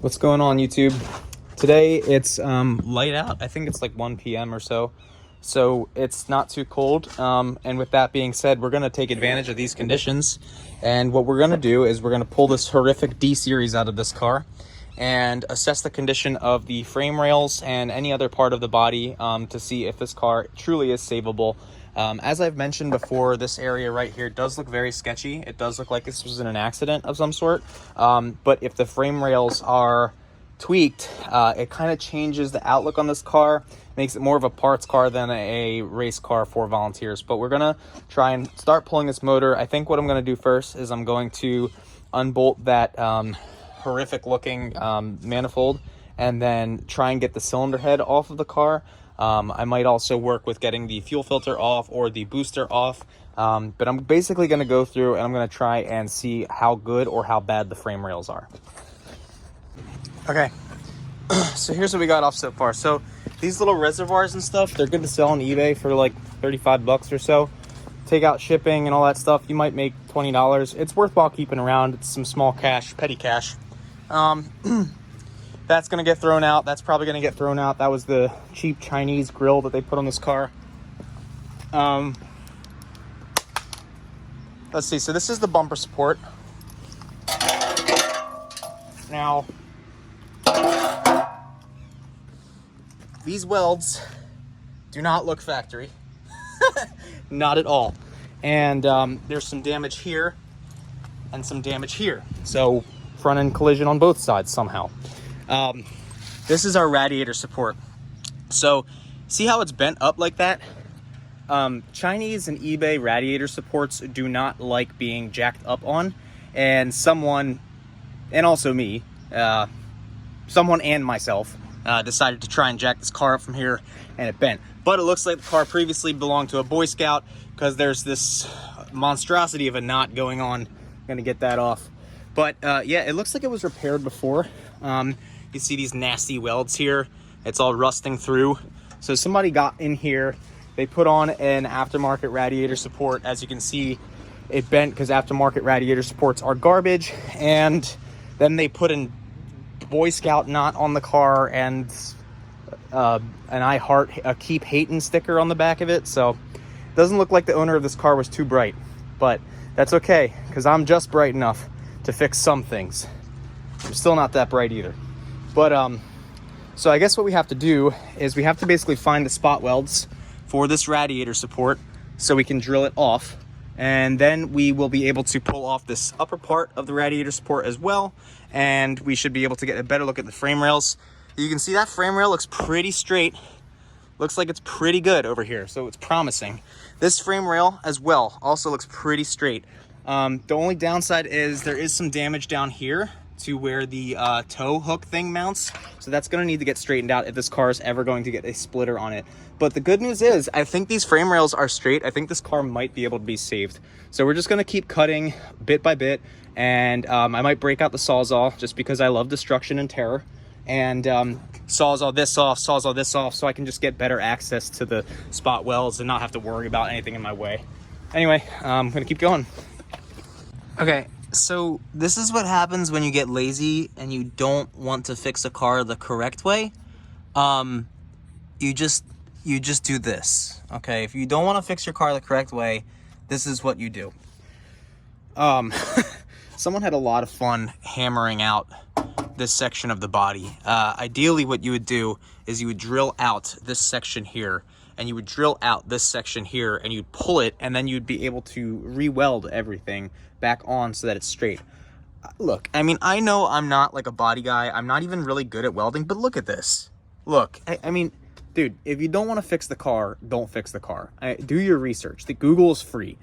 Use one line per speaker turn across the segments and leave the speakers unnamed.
What's going on, YouTube? Today it's light out. I think it's like 1 p.m. or so. So it's not too cold. And with that being said, we're going to take advantage of these conditions. And what we're going to do is we're going to pull this horrific D series out of this car and assess the condition of the frame rails and any other part of the body to see if this car truly is savable. As I've mentioned before, this area right here does look very sketchy. It does look like this was in an accident of some sort. But if the frame rails are tweaked, it kind of changes the outlook on this car, makes it more of a parts car than a race car for volunteers. But we're gonna try and start pulling this motor. I think what I'm gonna do first is I'm going to unbolt that horrific looking manifold and then try and get the cylinder head off of the car. I might also work with getting the fuel filter off or the booster off, but I'm basically going to go through and I'm going to try and see how good or how bad the frame rails are. Okay, so here's what we got off so far. So these little reservoirs and stuff, they're good to sell on eBay for like 35 bucks or so. Take out shipping and all that stuff, you might make $20. It's worthwhile keeping around. It's some small cash, petty cash. That's going to get thrown out. That's probably going to get thrown out. That was the cheap Chinese grill that they put on this car. Let's see. So this is the bumper support. Now, these welds do not look factory. Not at all. And there's some damage here and some damage here. So front end collision on both sides somehow. This is our radiator support. So see how it's bent up like that? Chinese and eBay radiator supports do not like being jacked up on, and someone, and also me, someone and myself decided to try and jack this car up from here, and it bent. But it looks like the car previously belonged to a Boy Scout because there's this monstrosity of a knot going on. I'm gonna get that off. But yeah, it looks like it was repaired before. You see these nasty welds here. It's all rusting through. So somebody got in here, they put on an aftermarket radiator support. As you can see, it bent because aftermarket radiator supports are garbage. And then they put a Boy Scout knot on the car and a keep hating sticker on the back of it. So it doesn't look like the owner of this car was too bright, but that's okay because I'm just bright enough to fix some things. I'm still not that bright either. But so I guess what we have to do is we have to basically find the spot welds for this radiator support so we can drill it off, and then we will be able to pull off this upper part of the radiator support as well, and we should be able to get a better look at the frame rails. You can see that frame rail looks pretty straight. Looks like it's pretty good over here, so it's promising. This frame rail as well also looks pretty straight. The only downside is there is some damage down here to where the tow hook thing mounts. So that's gonna need to get straightened out if this car is ever going to get a splitter on it. But the good news is I think these frame rails are straight. I think this car might be able to be saved. So we're just gonna keep cutting bit by bit, and I might break out the Sawzall just because I love destruction and terror, and Sawzall this off, Sawzall this off, so I can just get better access to the spot welds and not have to worry about anything in my way. Anyway, I'm gonna keep going. Okay, so this is what happens when you get lazy and you don't want to fix a car the correct way. You just do this, okay? If you don't want to fix your car the correct way, this is what you do. Someone had a lot of fun hammering out this section of the body. Ideally, what you would do is you would drill out this section here, and you would drill out this section here, and you'd pull it, and then you'd be able to re-weld everything back on so that it's straight. Look, I mean, I know I'm not like a body guy. I'm not even really good at welding, but look at this. Look, I mean, dude, if you don't want to fix the car, don't fix the car. Do your research. The Google is free.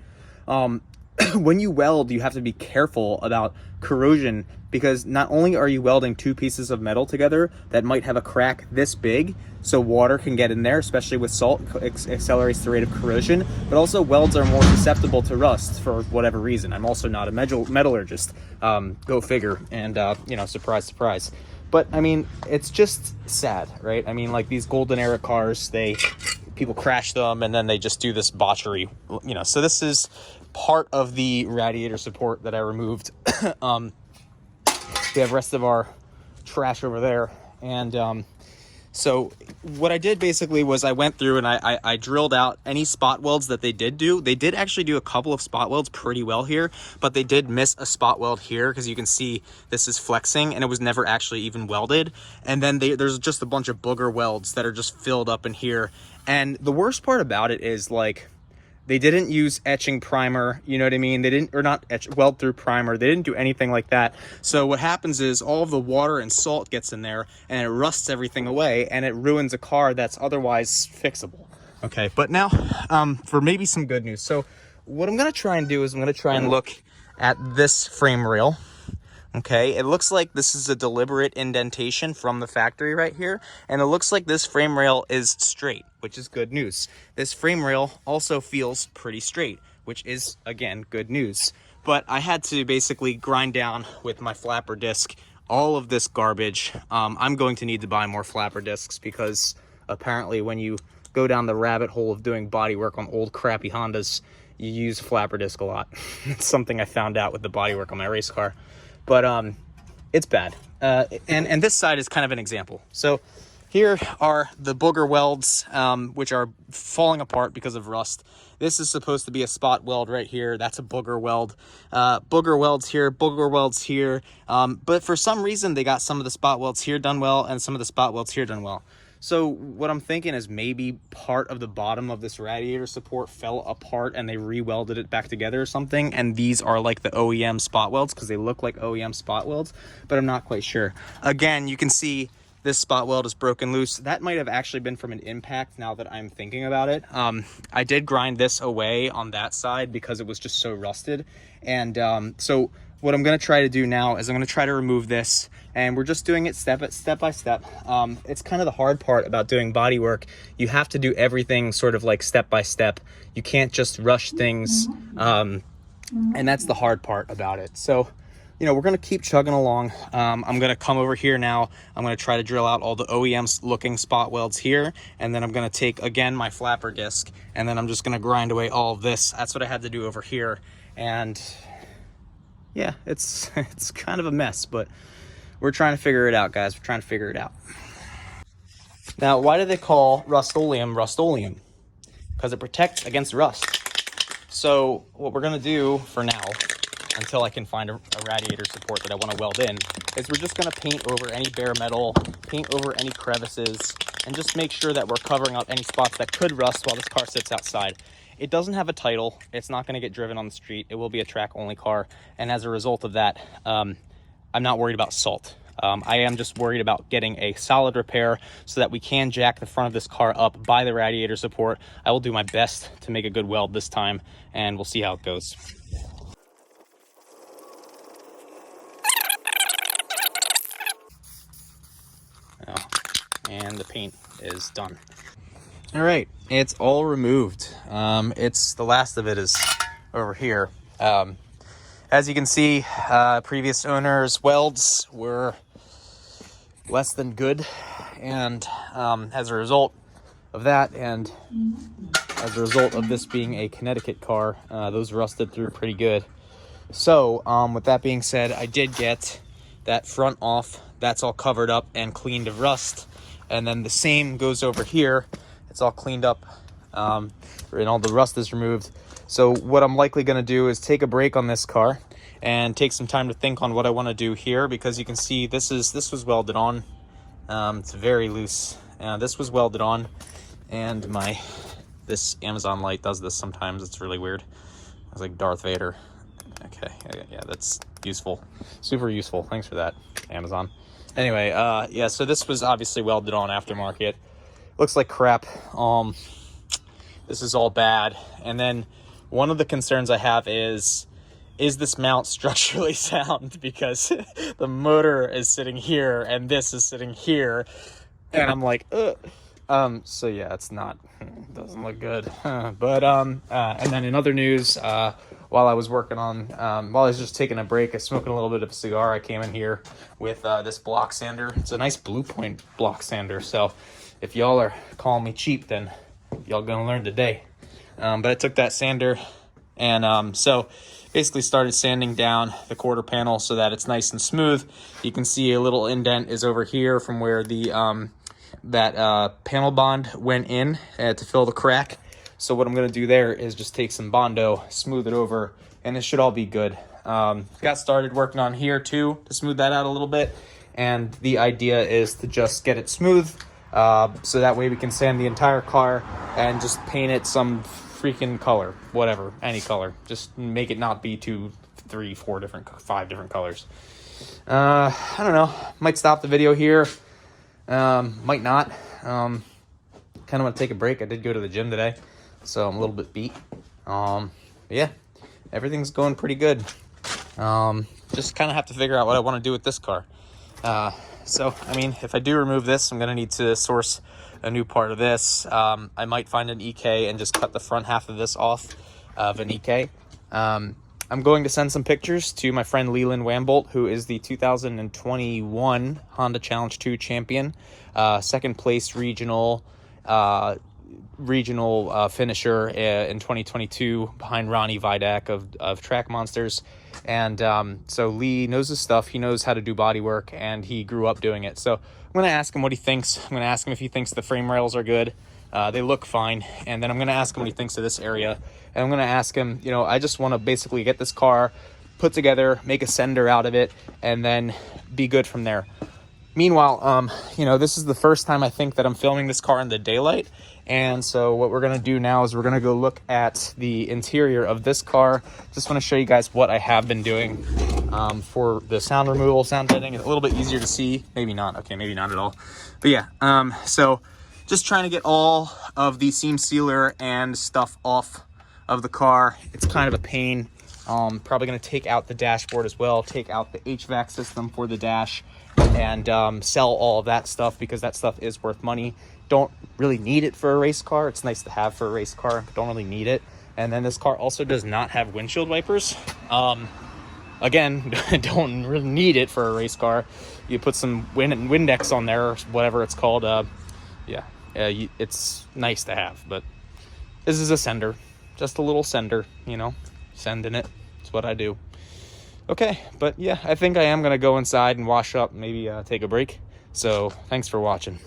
When you weld, you have to be careful about corrosion, because not only are you welding two pieces of metal together that might have a crack this big, so water can get in there, especially with salt, accelerates the rate of corrosion, but also welds are more susceptible to rust for whatever reason. I'm also not a metallurgist, go figure, and you know, surprise, surprise. But I mean, it's just sad, right? I mean, like these golden era cars, people crash them and then they just do this botchery, you know. So this is part of the radiator support that I removed. We have rest of our trash over there. And so what I did basically was I went through and I drilled out any spot welds that they did do. They did actually do a couple of spot welds pretty well here, but they did miss a spot weld here because you can see this is flexing and it was never actually even welded. And then there's just a bunch of booger welds that are just filled up in here. And the worst part about it is, like, they didn't use etching primer, you know what I mean? They didn't, or not etch, weld through primer. They didn't do anything like that. So what happens is all of the water and salt gets in there and it rusts everything away and it ruins a car that's otherwise fixable. Okay, but now for maybe some good news. So what I'm gonna try and do is I'm gonna try and look at this frame rail. Okay, it looks like this is a deliberate indentation from the factory right here. And it looks like this frame rail is straight, which is good news. This frame rail also feels pretty straight, which is, again, good news. But I had to basically grind down with my flapper disc all of this garbage. I'm going to need to buy more flapper discs because apparently when you go down the rabbit hole of doing body work on old crappy Hondas, you use flapper disc a lot. It's something I found out with the body work on my race car. But it's bad. And this side is kind of an example. So here are the booger welds, which are falling apart because of rust. This is supposed to be a spot weld right here. That's a booger weld. Booger welds here, booger welds here. But for some reason, they got some of the spot welds here done well and some of the spot welds here done well. So what I'm thinking is maybe part of the bottom of this radiator support fell apart and they re-welded it back together or something. And these are like the OEM spot welds because they look like OEM spot welds, but I'm not quite sure. Again, you can see this spot weld is broken loose. That might have actually been from an impact now that I'm thinking about it. I did grind this away on that side because it was just so rusted. And so what I'm going to try to do now is I'm going to try to remove this, and we're just doing it step by step. It's kind of the hard part about doing body work. You have to do everything sort of like step by step. You can't just rush things. And that's the hard part about it. So, you know, we're going to keep chugging along. I'm going to come over here now. I'm going to try to drill out all the OEM looking spot welds here. And then I'm going to take, again, my flapper disc, and then I'm just going to grind away all of this. That's what I had to do over here. And yeah, it's kind of a mess, but we're trying to figure it out, guys. We're trying to figure it out. Now, why do they call Rust-Oleum Rust-Oleum? Because it protects against rust. So what we're going to do for now, until I can find a radiator support that I want to weld in, is we're just going to paint over any bare metal, paint over any crevices, and just make sure that we're covering up any spots that could rust while this car sits outside. It doesn't have a title. It's not going to get driven on the street. It will be a track-only car. And as a result of that, I'm not worried about salt. I am just worried about getting a solid repair so that we can jack the front of this car up by the radiator support. I will do my best to make a good weld this time, and we'll see how it goes. And the paint is done. All right, it's all removed. It's the last of it is over here. As you can see, previous owner's welds were less than good, and as a result of that, and as a result of this being a Connecticut car, those rusted through pretty good. So with that being said, I did get that front off. That's all covered up and cleaned of rust, and then the same goes over here. It's all cleaned up, and all the rust is removed. So what I'm likely going to do is take a break on this car and take some time to think on what I want to do here, because you can see this was welded on. It's very loose. This was welded on, and this Amazon light does this sometimes. It's really weird. It's like Darth Vader. Okay, yeah, that's useful, super useful. Thanks for that, Amazon. Anyway, yeah, so this was obviously welded on aftermarket. Looks like crap. This is all bad. And then one of the concerns I have is this mount structurally sound? Because the motor is sitting here and this is sitting here, and I'm like, ugh. So yeah, it doesn't look good. But and then in other news, while I was working on, while I was just taking a break, I was smoking a little bit of a cigar. I came in here with this block sander. It's a nice Blue Point block sander. So if y'all are calling me cheap, then y'all gonna learn today. But I took that sander, and so basically started sanding down the quarter panel so that it's nice and smooth. You can see a little indent is over here from where the panel bond went in to fill the crack. So what I'm going to do there is just take some Bondo, smooth it over, and it should all be good. Got started working on here too to smooth that out a little bit, and the idea is to just get it smooth so that way we can sand the entire car and just paint it some freaking color, whatever, any color. Just make it not be 2, 3, 4 different, 5 different colors. I don't know, might stop the video here, might not. Kind of want to take a break. I did go to the gym today, so I'm a little bit beat. Yeah, everything's going pretty good. Just kind of have to figure out what I want to do with this car. So, I mean, if I do remove this, I'm going to need to source a new part of this. I might find an EK and just cut the front half of this off of an EK. I'm going to send some pictures to my friend Leland Wambolt, who is the 2021 Honda Challenge 2 champion, second place regional finisher in 2022 behind Ronnie Vidak of Track Monsters. And so Lee knows his stuff. He knows how to do body work, and he grew up doing it. So I'm going to ask him what he thinks. I'm going to ask him if he thinks the frame rails are good. They look fine. And then I'm going to ask him what he thinks of this area. And I'm going to ask him, you know, I just want to basically get this car put together, make a sender out of it, and then be good from there. Meanwhile, you know, this is the first time I think that I'm filming this car in the daylight. And so what we're going to do now is we're going to go look at the interior of this car. Just want to show you guys what I have been doing for the sound removal, sound deadening. It's a little bit easier to see. Maybe not. Okay, maybe not at all. But yeah, so just trying to get all of the seam sealer and stuff off of the car. It's kind of a pain. Probably going to take out the dashboard as well, take out the HVAC system for the dash, and sell all of that stuff because that stuff is worth money. Don't really need it for a race car. It's nice to have for a race car, but don't really need it. And then this car also does not have windshield wipers. Again, don't really need it for a race car. You put some Windex on there, or whatever it's called. It's nice to have, but this is a sender, just a little sender, you know, sending it. It's what I do. Okay, but yeah, I think I am gonna go inside and wash up, maybe take a break. So thanks for watching.